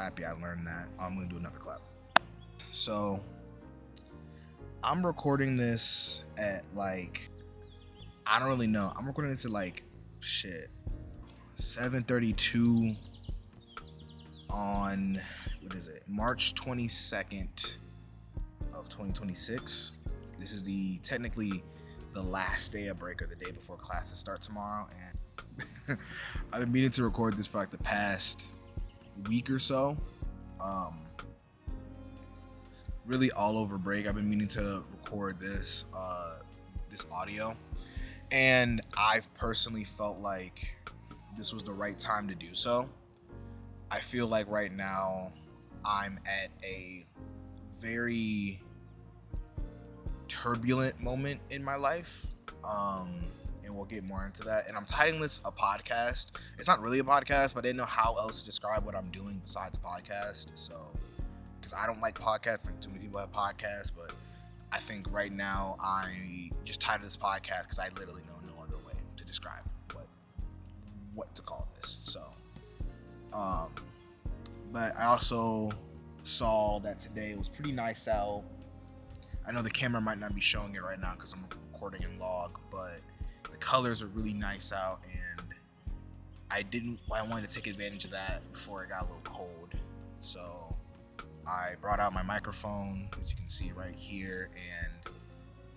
happy I learned that. I'm gonna do another clap. So I'm recording this at like, I don't really know. I'm recording this at like 7:32 on March 22nd of 2026. This is technically the last day of break, or the day before classes start tomorrow, and I've been meaning to record this for like the past week or so. Really all over break, I've been meaning to record this audio, and I've personally felt like this was the right time to do so. I feel like right now I'm at a very turbulent moment in my life, and we'll get more into that. And I'm titling this a podcast. It's not really a podcast, but I didn't know how else to describe what I'm doing besides a podcast. So, because I don't like podcasts, and too many people have podcasts, but I think right now I just titled this podcast because I literally know no other way to describe what to call this. So, but I also saw that today was pretty nice out. I know the camera might not be showing it right now because I'm recording in log, but the colors are really nice out, and I wanted to take advantage of that before it got a little cold. So I brought out my microphone, as you can see right here, and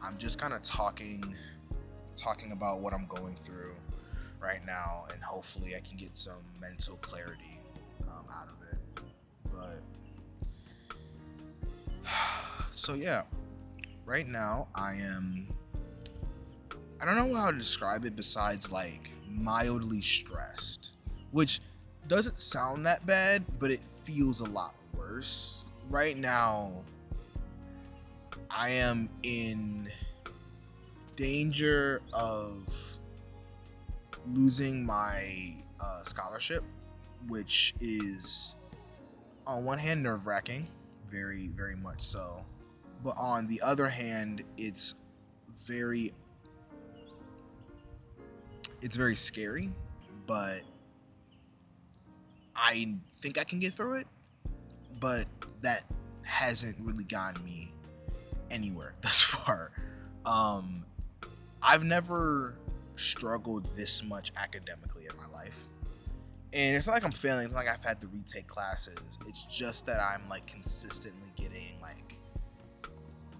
I'm just kind of talking about what I'm going through right now, and hopefully I can get some mental clarity out of it. But so yeah, right now I don't know how to describe it besides like mildly stressed, which doesn't sound that bad, but it feels a lot worse. Right now I am in danger of losing my scholarship, which is on one hand nerve-wracking, very, very much so, but on the other hand it's very scary, but I think I can get through it. But that hasn't really gotten me anywhere thus far. I've never struggled this much academically in my life, and it's not like I'm failing. It's not like I've had to retake classes. It's just that I'm like consistently getting like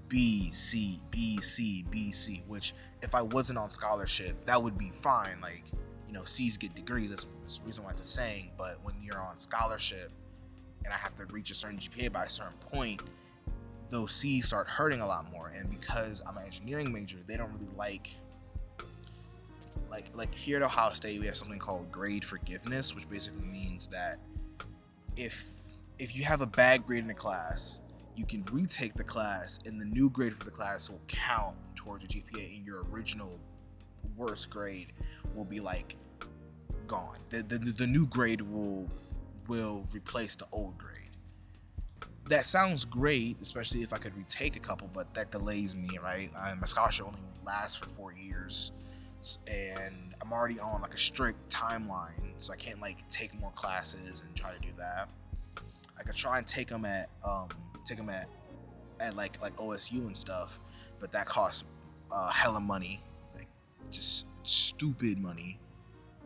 B, C, B, C, B, C, which if I wasn't on scholarship, that would be fine. Like, you know, C's get degrees. That's the reason why it's a saying. But when you're on scholarship and I have to reach a certain GPA by a certain point, those C's start hurting a lot more. And because I'm an engineering major, they don't really like here at Ohio State, we have something called grade forgiveness, which basically means that if you have a bad grade in a class, you can retake the class, and the new grade for the class will count towards your GPA, and your original worst grade will be like gone. The new grade will replace the old grade. That sounds great, especially if I could retake a couple, but that delays me, right? My scholarship only lasts for 4 years, and I'm already on like a strict timeline, so I can't like take more classes and try to do that. I could try and take them at like OSU and stuff, but that costs hella money, like just stupid money.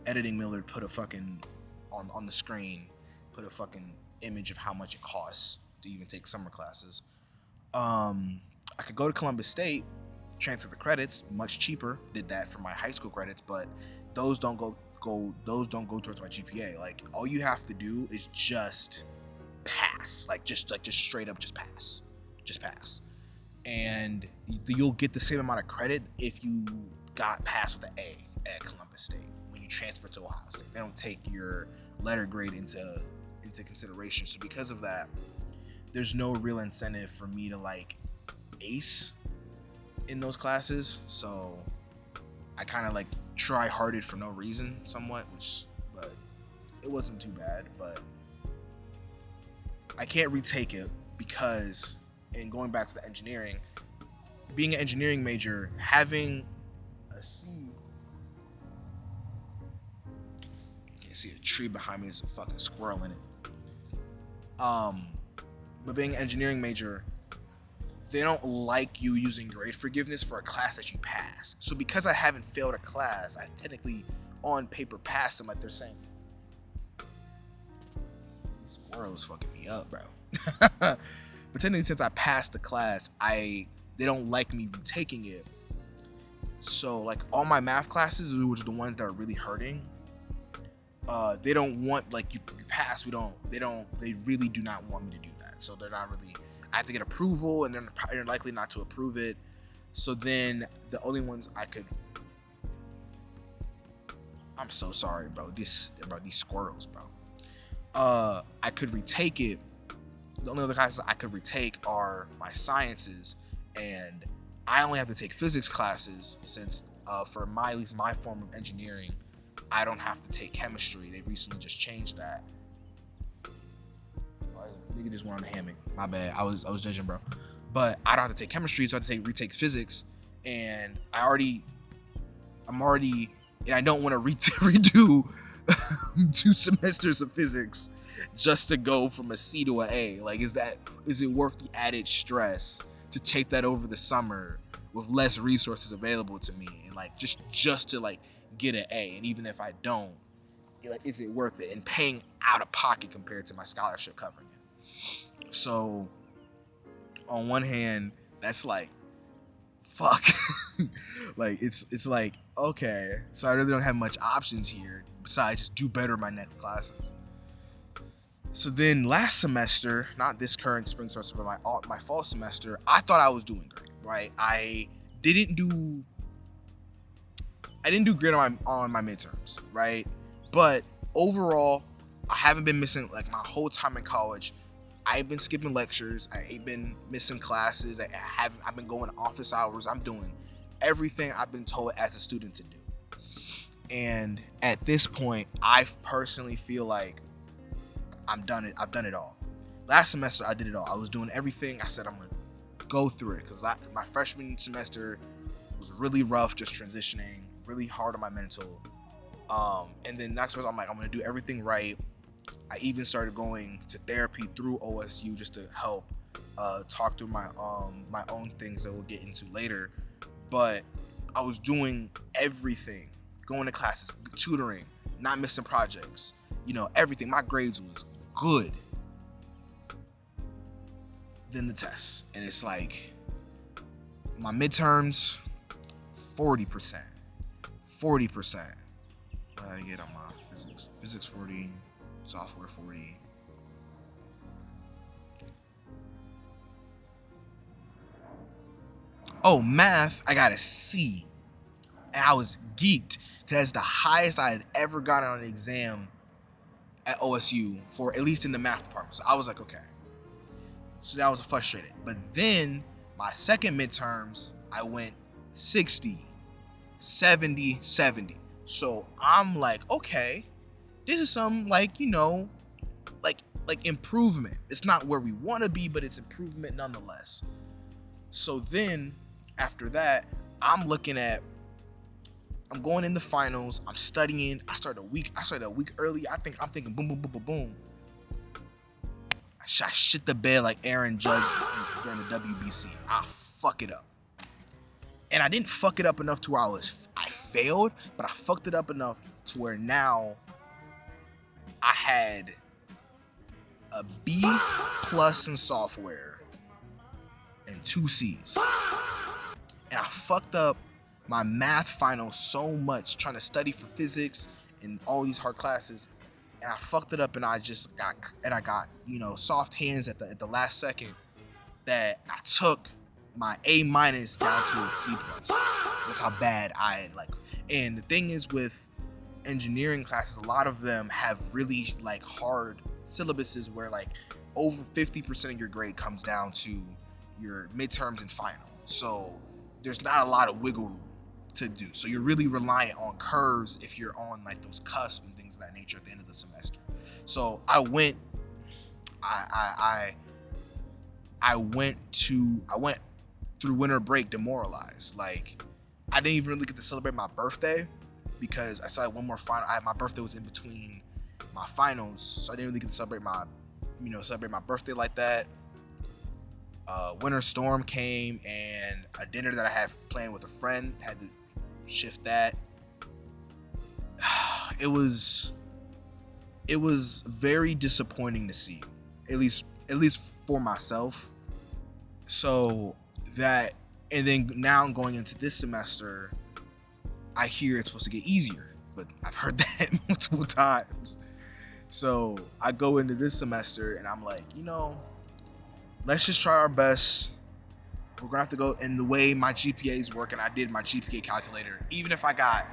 Editing Millard put a fucking on the screen, put a fucking image of how much it costs to even take summer classes. I could go to Columbus State, transfer the credits, much cheaper. Did that for my high school credits, but those don't go towards my GPA. Like, all you have to do is just pass, just straight up just pass, and you'll get the same amount of credit if you got passed with an A at Columbus State. When you transfer to Ohio State, they don't take your letter grade into consideration. So because of that, there's no real incentive for me to like ace in those classes. So I kind of like try harded for no reason somewhat, but it wasn't too bad. But I can't retake it because, and going back to the engineering, being an engineering major, having a C, can't see a tree behind me, there's a fucking squirrel in it. Um, but being an engineering major, they don't like you using grade forgiveness for a class that you pass. So because I haven't failed a class, I technically on paper passed them. Like they're saying, squirrels fucking me up, bro. But technically, since I passed the class, they don't like me retaking it. So like all my math classes, which are the ones that are really hurting, they don't want, like, you pass. They really do not want me to do that. So they're not really. I have to get approval, and they're likely not to approve it. So then the only ones I could. I'm so sorry, bro. These squirrels, bro. I could retake it. The only other classes I could retake are my sciences, and I only have to take physics classes since for at least my form of engineering, I don't have to take chemistry. They recently just changed that. Nigga just went on the hammock. My bad. I was judging, bro. But I don't have to take chemistry, so I have to retake physics, and I'm already, and I don't want to redo 2 semesters of physics just to go from a C to an A. Like, is it worth the added stress to take that over the summer with less resources available to me, and like just to like get an A? And even if I don't, like, is it worth it? And paying out of pocket compared to my scholarship covering it. So on one hand, that's like, fuck. Like it's like, okay, so I really don't have much options here besides just do better in my next classes. So then last semester, not this current spring semester, but my fall semester, I thought I was doing great, right? I didn't do great on my midterms, right? But overall, I haven't been missing, like, my whole time in college. I ain't been skipping lectures. I ain't been missing classes. I've been going to office hours. I'm doing everything I've been told as a student to do. And at this point, I personally feel like I've done it all. Last semester, I did it all. I was doing everything. I said I'm gonna go through it because my freshman semester was really rough, just transitioning, really hard on my mental. And then next semester, I'm like, I'm gonna do everything right. I even started going to therapy through OSU just to help talk through my own things that we'll get into later. But I was doing everything, going to classes, tutoring, not missing projects, everything. My grades was good. Then the tests, and it's like my midterms, 40%. What did I get on my physics 40, software 40. Oh, math, I got a C. And I was geeked because that's the highest I had ever gotten on an exam at OSU, for at least in the math department. So I was like, okay. So that was frustrated. But then my second midterms, I went 60, 70, 70. So I'm like, okay, this is some like improvement. It's not where we want to be, but it's improvement nonetheless. So then after that, I'm going in the finals. I'm studying. I started a week early. I'm thinking boom, boom, boom, boom, boom. I shit the bed like Aaron Judge during the WBC. I fuck it up. And I didn't fuck it up enough to where I failed, but I fucked it up enough to where now I had a B+ in software and 2 C's. And I fucked up my math final so much trying to study for physics and all these hard classes, and I fucked it up, and I got soft hands at the last second that I took my A- down to a C+. That's how bad I like. And the thing is, with engineering classes, a lot of them have really like hard syllabuses where like over 50% of your grade comes down to your midterms and final. So there's not a lot of wiggle room to do. So you're really reliant on curves if you're on like those cusps and things of that nature at the end of the semester. So I went through winter break demoralized. Like, I didn't even really get to celebrate my birthday because I saw one more final. My birthday was in between my finals, so I didn't really get to celebrate my celebrate my birthday like that. Winter storm came, and a dinner that I had planned with a friend had to shift that. It was very disappointing to see, at least for myself. So that, and then now going into this semester, I hear it's supposed to get easier, but I've heard that multiple times. So I go into this semester and I'm like, let's just try our best. We're gonna have to go, and the way my GPA is working, I did my GPA calculator. Even if I got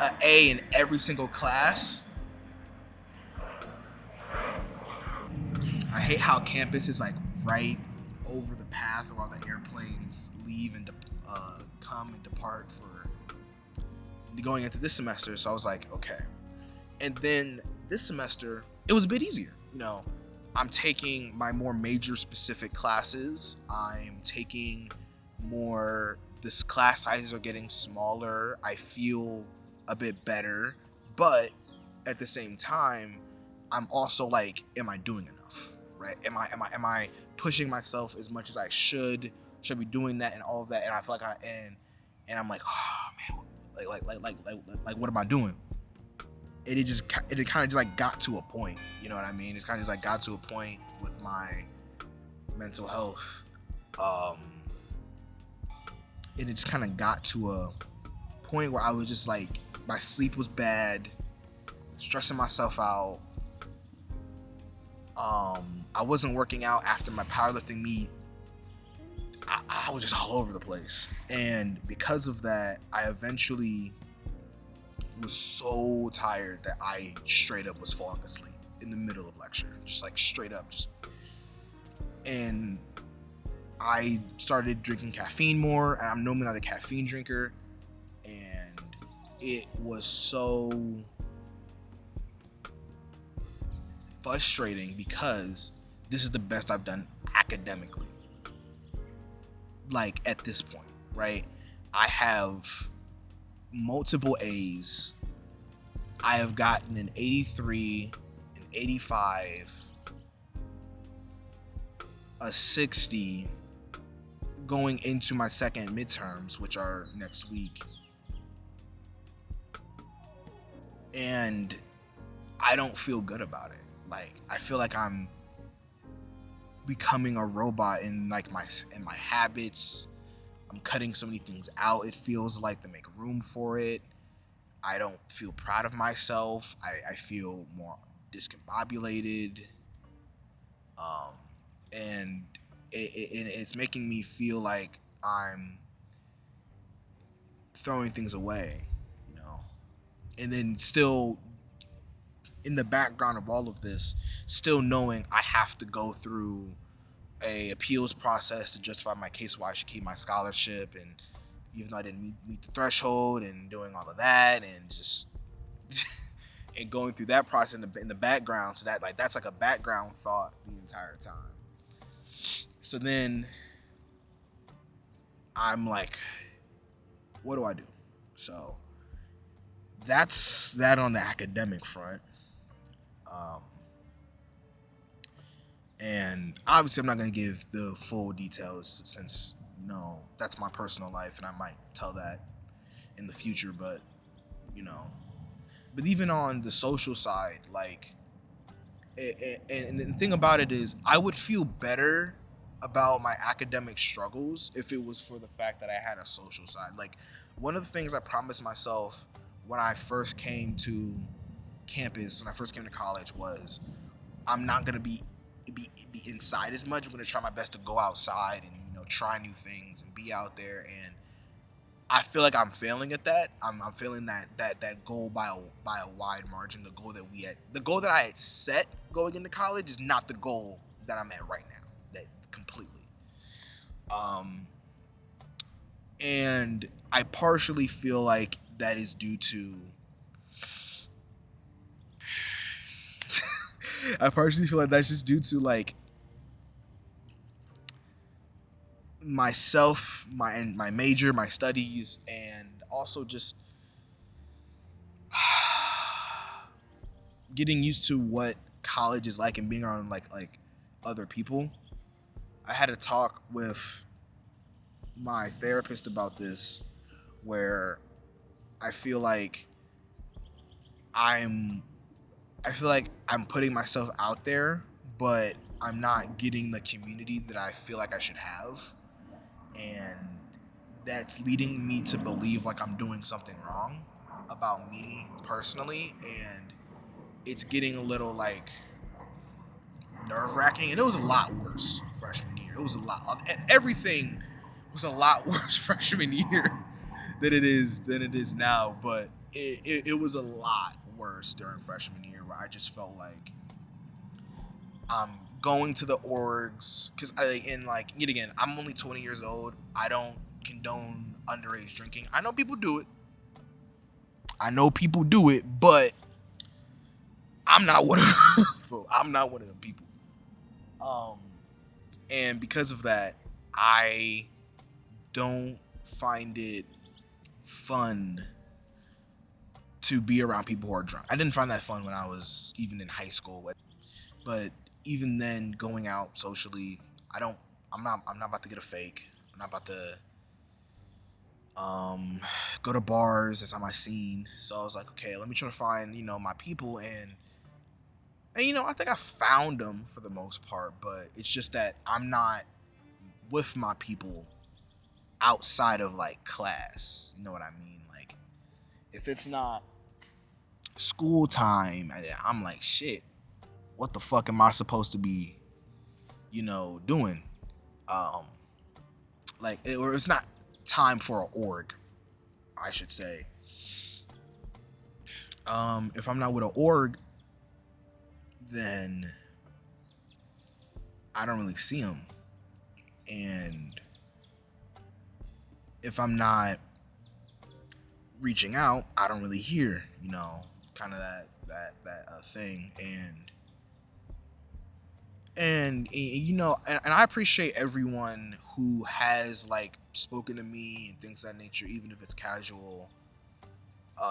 an A in every single class, I hate how campus is like right over the path where all the airplanes leave and come and depart for going into this semester. So I was like, okay. And then this semester, it was a bit easier. I'm taking my more major specific classes. I'm taking more, this class sizes are getting smaller. I feel a bit better, but at the same time, I'm also like, am I doing enough? Right? Am I pushing myself as much as I should? Should I be doing that and all of that? And I feel like and I'm like, oh man, like what am I doing? And it kind of just like got to a point, you know what I mean? It kind of just like got to a point with my mental health, and it just kind of got to a point where I was just like, my sleep was bad, stressing myself out. I wasn't working out after my powerlifting meet. I was just all over the place, and because of that, I eventually was so tired that I straight up was falling asleep in the middle of lecture, just like straight up, and I started drinking caffeine more, and I'm normally not a caffeine drinker, and it was so frustrating because this is the best I've done academically, like at this point, right? I have multiple A's. I have gotten an 83, an 85, a 60 going into my second midterms, which are next week. And I don't feel good about it. Like, I feel like I'm becoming a robot in like my habits. I'm cutting so many things out, it feels like, to make room for it. I don't feel proud of myself. I feel more discombobulated. And it's making me feel like I'm throwing things away, and then still in the background of all of this, still knowing I have to go through a appeals process to justify my case why I should keep my scholarship, and even though I didn't meet the threshold, and doing all of that, and just and going through that process in the background, so that that's like a background thought the entire time. So then I'm like, what do I do? So that's that on the academic front. And obviously I'm not going to give the full details, since that's my personal life, and I might tell that in the future, but even on the social side, like, and the thing about it is, I would feel better about my academic struggles if it was for the fact that I had a social side. Like, one of the things I promised myself when I first came to campus, when I first came to college, was I'm not going to be inside as much. I'm going to try my best to go outside and try new things and be out there, and I feel like I'm failing at that. I'm failing that goal by a wide margin. The goal that I had set going into college is not the goal that I'm at right now. That completely. And I partially feel like that is due to I partially feel like that's just due to like myself, my major, my studies, and also just getting used to what college is like and being around like other people. I had a talk with my therapist about this, where I feel like I'm I feel like I'm putting myself out there, but I'm not getting the community that I feel like I should have. And that's leading me to believe like I'm doing something wrong about me personally. And it's getting a little like nerve wracking. And it was a lot worse freshman year. It was a lot. Everything was a lot worse freshman year than it is now. But it was a lot worse during freshman year, where I just felt like I'm going to the orgs because yet again, I'm only 20 years old. I don't condone underage drinking. I know people do it. But I'm not one of them. I'm not one of them people. And because of that, I don't find it fun to be around people who are drunk. I didn't find that fun when I was even in high school, but even then, going out socially, I'm not about to get a fake. I'm not about to go to bars. That's not my scene. So I was like, okay, let me try to find my people, and I think I found them for the most part. But it's just that I'm not with my people outside of like class. You know what I mean? Like, if it's not school time, I'm like, shit, what the fuck am I supposed to be, doing? Or it's not time for an org, I should say. If I'm not with an org, then I don't really see them. And if I'm not reaching out, I don't really hear, kind of that thing. And I appreciate everyone who has like spoken to me and things of that nature, even if it's casual.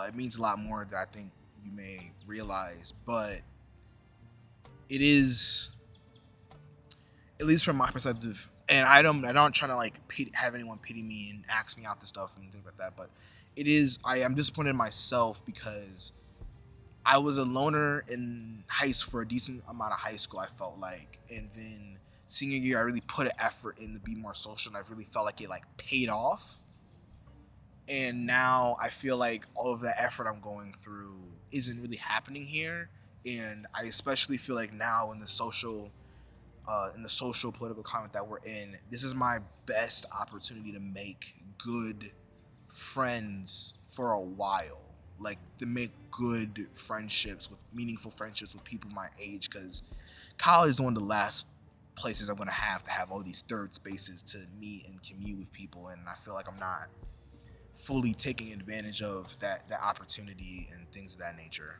It means a lot more than I think you may realize. But it is, at least from my perspective, and I don't try to like have anyone pity me and ask me out the stuff and things like that. But I am disappointed in myself because I was a loner in high school for a decent amount of high school, I felt like. And then senior year, I really put an effort in to be more social, and I really felt like it like paid off. And now I feel like all of that effort I'm going through isn't really happening here. And I especially feel like now in the social political climate that we're in, this is my best opportunity to make good friends for a while. Like, to make good friendships, with meaningful friendships with people my age, because college is one of the last places I'm going to have all these third spaces to meet and commute with people. And I feel like I'm not fully taking advantage of that opportunity and things of that nature.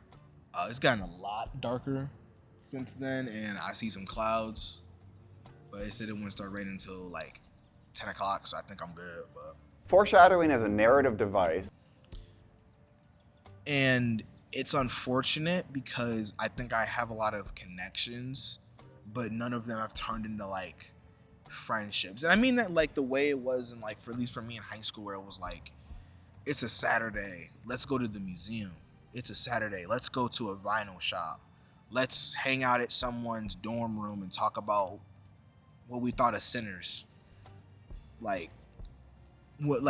It's gotten a lot darker since then, and I see some clouds, but it said it wouldn't start raining until like 10 o'clock, so I think I'm good. But foreshadowing as a narrative device. And it's unfortunate because I think I have a lot of connections, but none of them have turned into like friendships. And I mean that like the way it was in like, for at least for me in high school, where it was like, it's a Saturday, let's go to the museum. It's a Saturday, let's go to a vinyl shop. Let's hang out at someone's dorm room and talk about what we thought of Sinners. Like what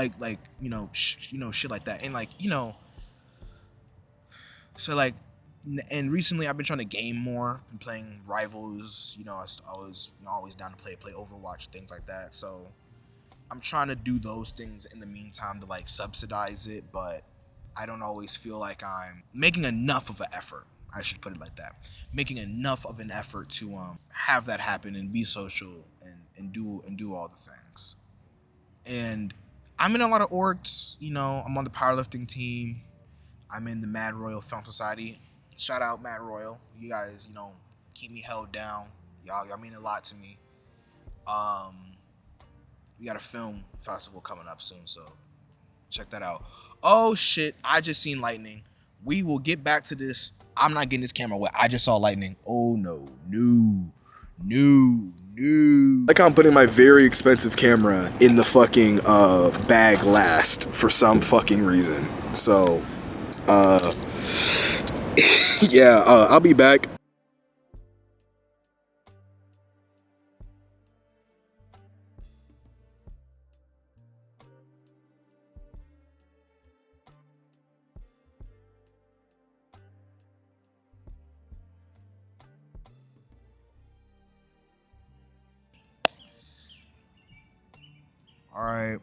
shit like that. And like, so like, and recently I've been trying to game more. Been playing Rivals. I was always down to play Overwatch, things like that. So I'm trying to do those things in the meantime to like subsidize it, but I don't always feel like I'm making enough of an effort. I should put it like that. Making enough of an effort to have that happen and be social and do all the things. And I'm in a lot of orgs. I'm on the powerlifting team. I'm in the Mad Royal Film Society. Shout out Mad Royal. You guys, keep me held down. Y'all mean a lot to me. We got a film festival coming up soon, so check that out. Oh shit, I just seen lightning. We will get back to this I'm not getting this camera wet. I just saw lightning. Oh no, no. Like I'm putting my very expensive camera in the fucking bag last for some fucking reason. So, yeah, I'll be back. All right,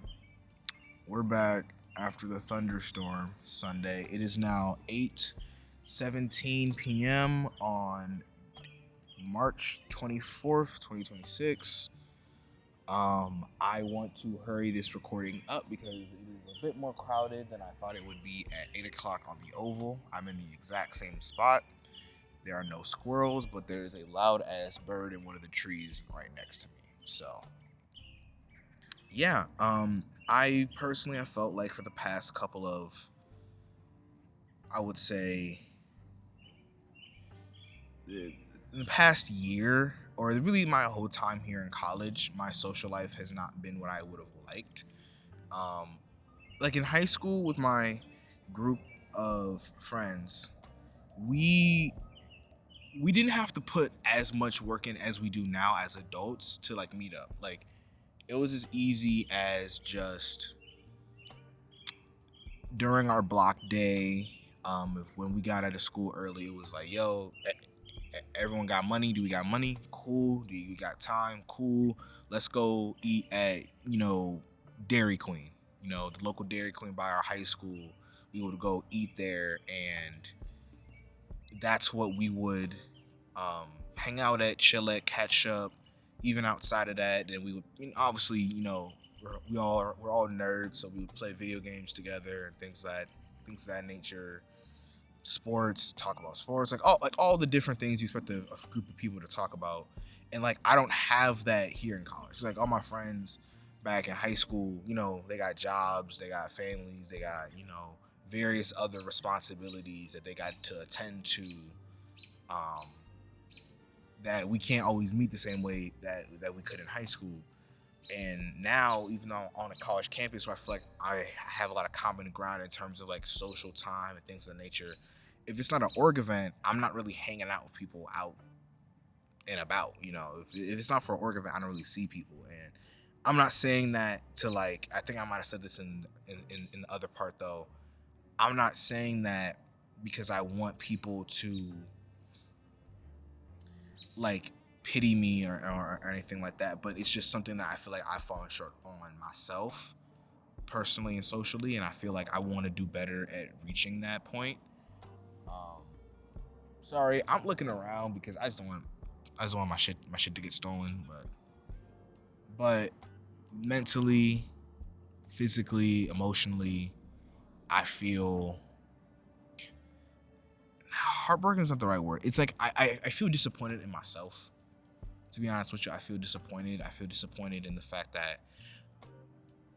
we're back after the thunderstorm Sunday. It is now 8:17 p.m. on March 24th, 2026. I want to hurry this recording up because it is a bit more crowded than I thought it would be at 8 o'clock on the Oval. I'm in the exact same spot. There are no squirrels, but there's a loud ass bird in one of the trees right next to me. So, yeah, I personally have felt like for the past couple of, I would say, in the past year, or really my whole time here in college, my social life has not been what I would have liked. Like in high school with my group of friends, we didn't have to put as much work in as we do now as adults to like meet up. Like it was as easy as just during our block day, when we got out of school early, it was like, yo, everyone got money? Do we got money? Cool. Do you got time? Cool. Let's go eat at, Dairy Queen. The local Dairy Queen by our high school. We would go eat there, and that's what we would hang out at, chill at, catch up. Even outside of that, then we would, obviously, we're all nerds, so we would play video games together and things of that nature. Sports, talk about sports, like all the different things you expect a group of people to talk about. And like I don't have that here in college. Like all my friends back in high school, they got jobs, they got families, they got, various other responsibilities that they got to attend to, that we can't always meet the same way that we could in high school. And now, even though I'm on a college campus where I feel like I have a lot of common ground in terms of like social time and things of that nature, if it's not an org event, I'm not really hanging out with people out and about. If it's not for an org event, I don't really see people. And I'm not saying that to like, I think I might have said this in the other part though. I'm not saying that because I want people to like pity me or anything like that, but it's just something that I feel like I've fallen short on myself personally and socially, and I feel like I want to do better at reaching that point. Sorry, I'm looking around because I just don't want my shit to get stolen, but mentally, physically, emotionally, I feel heartbroken is not the right word. It's like I feel disappointed in myself. To be honest with you, I feel disappointed. I feel disappointed in the fact that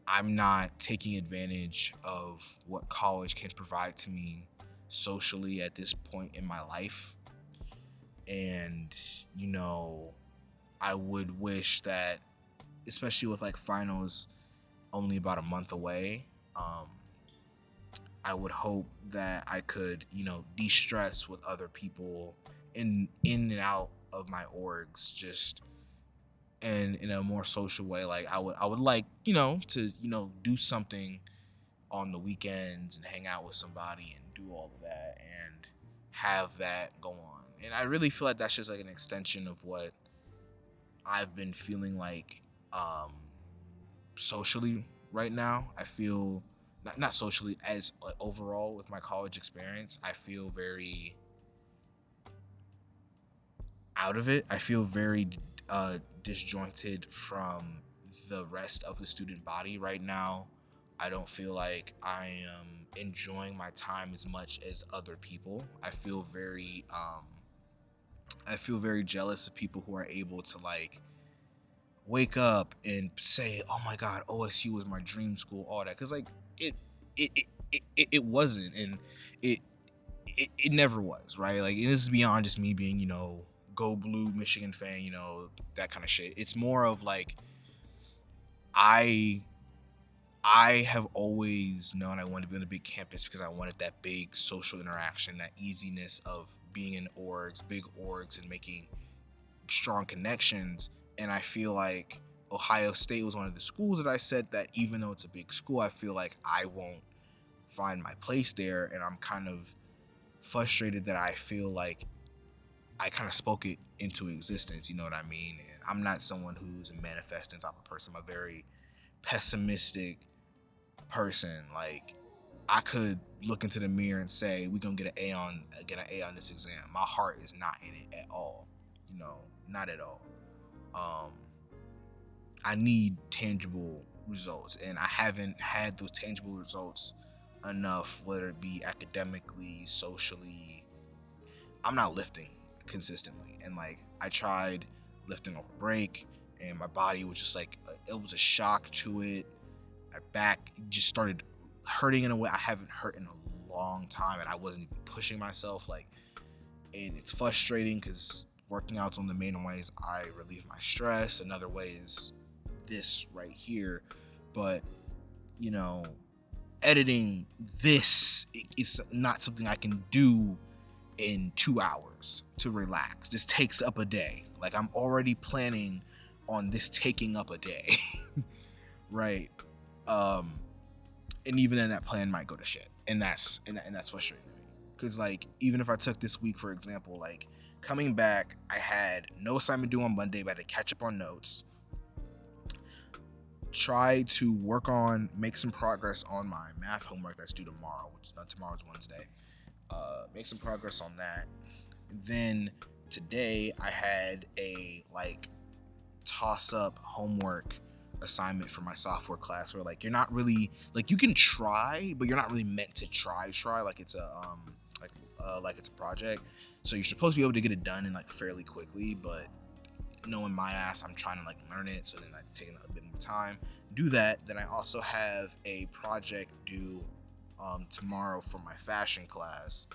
I'm not taking advantage of what college can provide to me socially at this point in my life. And, I would wish that, especially with like finals only about a month away, I would hope that I could, de-stress with other people in and out of my orgs, just and in a more social way. Like I would like, to, do something on the weekends and hang out with somebody and do all of that and have that go on. And I really feel like that's just like an extension of what I've been feeling like socially right now. I feel not socially, as like, overall with my college experience, I feel very out of it. I feel very disjointed from the rest of the student body right now. I don't feel like I am enjoying my time as much as other people. I feel very jealous of people who are able to like wake up and say, "Oh my God, OSU was my dream school," all that, because like it wasn't, and it it never was, right? Like, this is beyond just me being, go blue Michigan fan, that kind of shit. It's more of like, I have always known I wanted to be on a big campus because I wanted that big social interaction, that easiness of being in big orgs, and making strong connections. And I feel like Ohio State was one of the schools that I said that even though it's a big school, I feel like I won't find my place there. And I'm kind of frustrated that I feel like I kind of spoke it into existence, you know what I mean? And I'm not someone who's a manifesting type of person. I'm a very pessimistic person. Like, I could look into the mirror and say we're gonna get an A on this exam. My heart is not in it at all, not at all. I need tangible results, and I haven't had those tangible results enough, whether it be academically, socially. I'm not lifting consistently, and like, I tried lifting over break, and my body was just like, it was a shock to it. My back just started hurting in a way I haven't hurt in a long time, and I wasn't even pushing myself, like, and it's frustrating because working out's one of the main ways I relieve my stress. Another way is this right here, but editing this is not something I can do in 2 hours to relax. This takes up a day. Like, I'm already planning on this taking up a day. Right. And even then, that plan might go to shit, and that's frustrating to me, because like, even if I took this week for example, like, coming back, I had no assignment due on Monday, but I had to catch up on notes, try to make some progress on my math homework that's due tomorrow, which tomorrow's Wednesday. Make some progress on that. Then today I had a toss-up homework assignment for my software class, where like, you're not really, like, you can try, but you're not really meant to try like it's a it's a project, so you're supposed to be able to get it done in like fairly quickly, but knowing my ass, I'm trying to like learn it, so then it's taking a bit more time do that. Then I also have a project due tomorrow for my fashion class,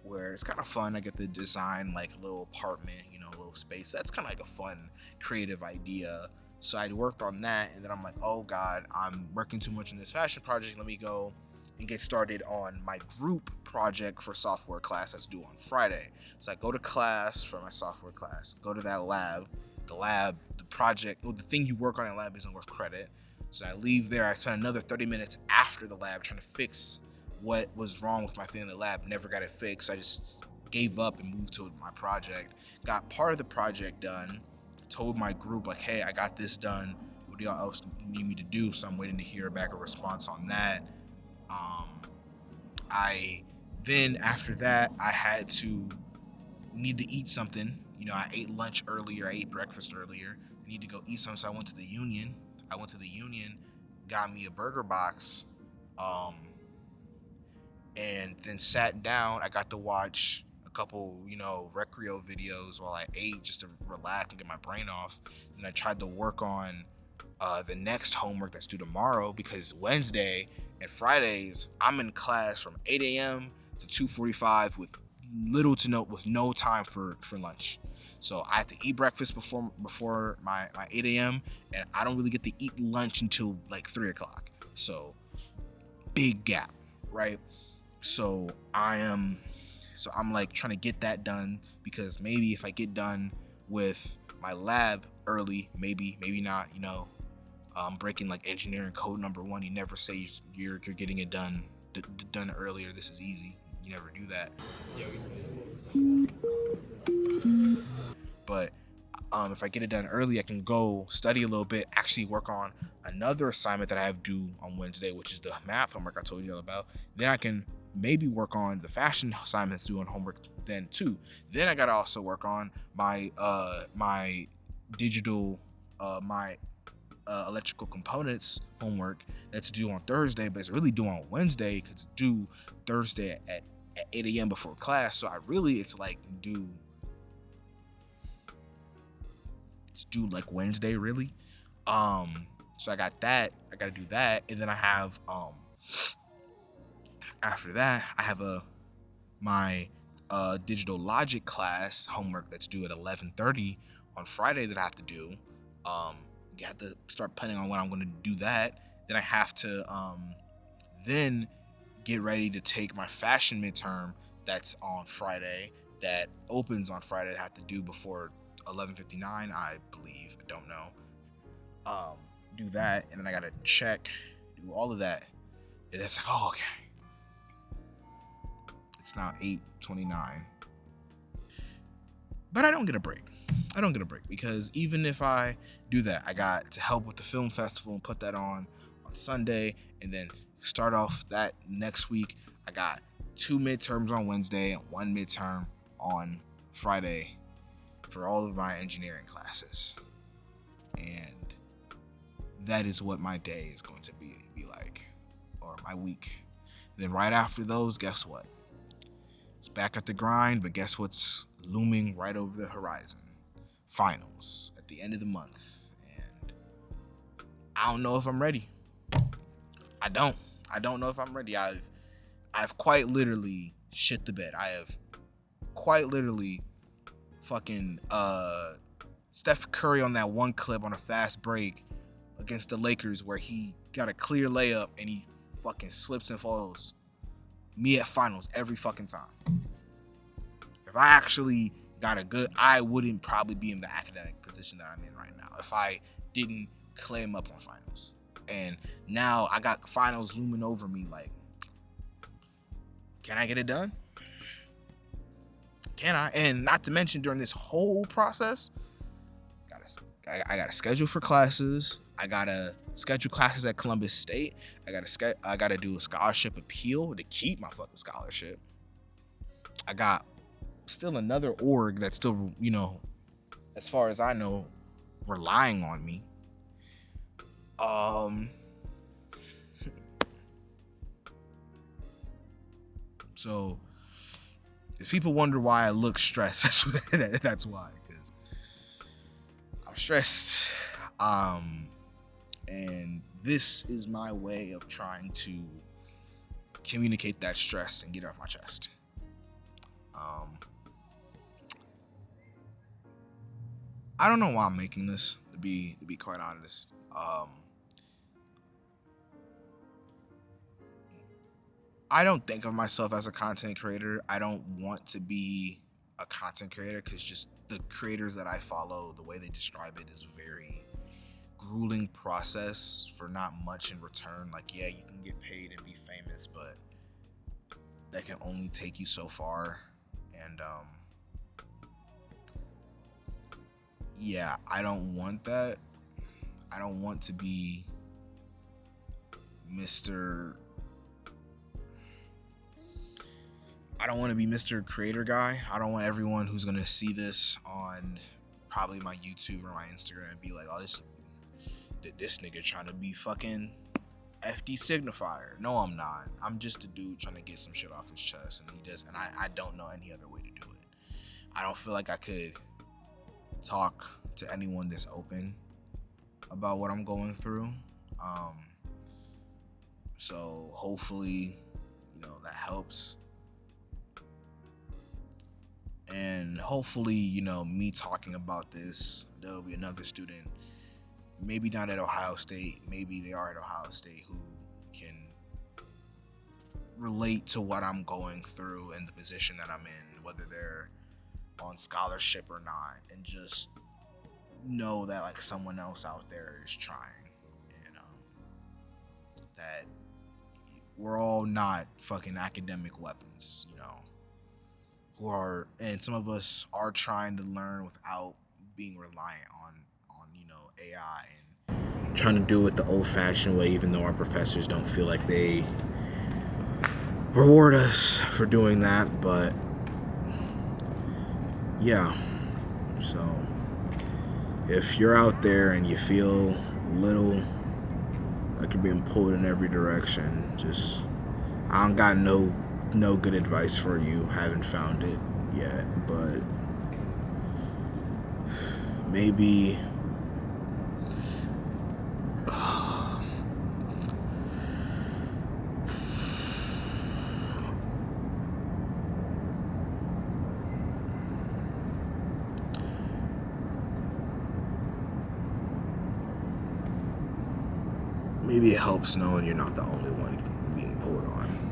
where it's kind of fun. I get to design like a little apartment, a little space. That's kind of like a fun creative idea. So I worked on that, and then I'm like, oh God, I'm working too much on this fashion project. Let me go and get started on my group project for software class that's due on Friday. So I go to class for my software class, go to that lab. The project, the thing you work on in lab isn't worth credit. So I leave there. I spent another 30 minutes after the lab trying to fix what was wrong with my thing in the lab. Never got it fixed. I just gave up and moved to my project. Got part of the project done. Told my group, like, hey, I got this done. What do y'all else need me to do? So I'm waiting to hear back a response on that. After that, I had to need to eat something. I ate lunch earlier. I ate breakfast earlier. I need to go eat something. So I went to the Union. Got me a burger box, and then sat down. I got to watch a couple, recreo videos while I ate, just to relax and get my brain off. And I tried to work on the next homework that's due tomorrow, because Wednesday and Fridays I'm in class from 8 a.m. to 2:45 with no time for lunch. So I have to eat breakfast before my 8 a.m. and I don't really get to eat lunch until like 3 o'clock. So big gap, right? So I'm like trying to get that done, because maybe if I get done with my lab early, maybe not, breaking like engineering code number 1. You never say you're getting it done earlier. This is easy. You never do that. But if I get it done early, I can go study a little bit, actually work on another assignment that I have due on Wednesday, which is the math homework I told you all about. Then I can maybe work on the fashion assignments due on homework then too. Then I gotta also work on my digital electrical components homework that's due on Thursday, but it's really due on Wednesday because it's due Thursday at 8 a.m. before class. So it's due like Wednesday, really. So I got that. I gotta do that, and then I have after that I have my digital logic class homework that's due at 11:30 on Friday that I have to do. You have to start planning on when I'm going to do that. Then I have to then get ready to take my fashion midterm that's on Friday, that opens on Friday. I have to do before 11:59, I believe. I don't know. Do that, and then I gotta check, do all of that. And it's like, oh, okay. It's now 8:29, but I don't get a break. Because even if I do that, I got to help with the film festival and put that on Sunday, and then start off that next week. I got 2 midterms on Wednesday and 1 midterm on Friday for all of my engineering classes. And that is what my day is going to be like, or my week. Then right after those, guess what? It's back at the grind, but guess what's looming right over the horizon? Finals at the end of the month. And I don't know if I'm ready. I don't know if I'm ready. I've quite literally shit the bed. I have quite literally fucking Steph Curry on that one clip on a fast break against the Lakers where he got a clear layup and he fucking slips and falls. Me at finals every fucking time. If I actually got a good, I wouldn't probably be in the academic position that I'm in right now if I didn't claim up on finals. And now I got finals looming over me like, can I get it done? Can I? And not to mention during this whole process, I got to schedule for classes. I got to schedule classes at Columbus State. I got to do a scholarship appeal to keep my fucking scholarship. I got still another org that's still, as far as I know, relying on me. So if people wonder why I look stressed, that's why, because I'm stressed. And this is my way of trying to communicate that stress and get it off my chest. I don't know why I'm making this, to be quite honest. I don't think of myself as a content creator. I don't want to be a content creator because just the creators that I follow, the way they describe it is a very grueling process for not much in return. Like, yeah, you can get paid and be famous, but that can only take you so far. And yeah, I don't want that. I don't want to be Mr. Creator guy. I don't want everyone who's gonna see this on probably my YouTube or my Instagram and be like, oh, this nigga trying to be fucking FD Signifier. No, I'm not. I'm just a dude trying to get some shit off his chest, and I don't know any other way to do it. I don't feel like I could talk to anyone that's open about what I'm going through. So hopefully, that helps. And hopefully, me talking about this, there'll be another student, maybe not at Ohio State, maybe they are at Ohio State, who can relate to what I'm going through and the position that I'm in, whether they're on scholarship or not, and just know that like someone else out there is trying, and that we're all not fucking academic weapons, and some of us are trying to learn without being reliant on AI, and trying to do it the old-fashioned way, even though our professors don't feel like they reward us for doing that. But yeah, so if you're out there and you feel a little like you're being pulled in every direction, I don't got no good advice for you. Haven't found it yet, but maybe maybe it helps knowing you're not the only one being pulled on.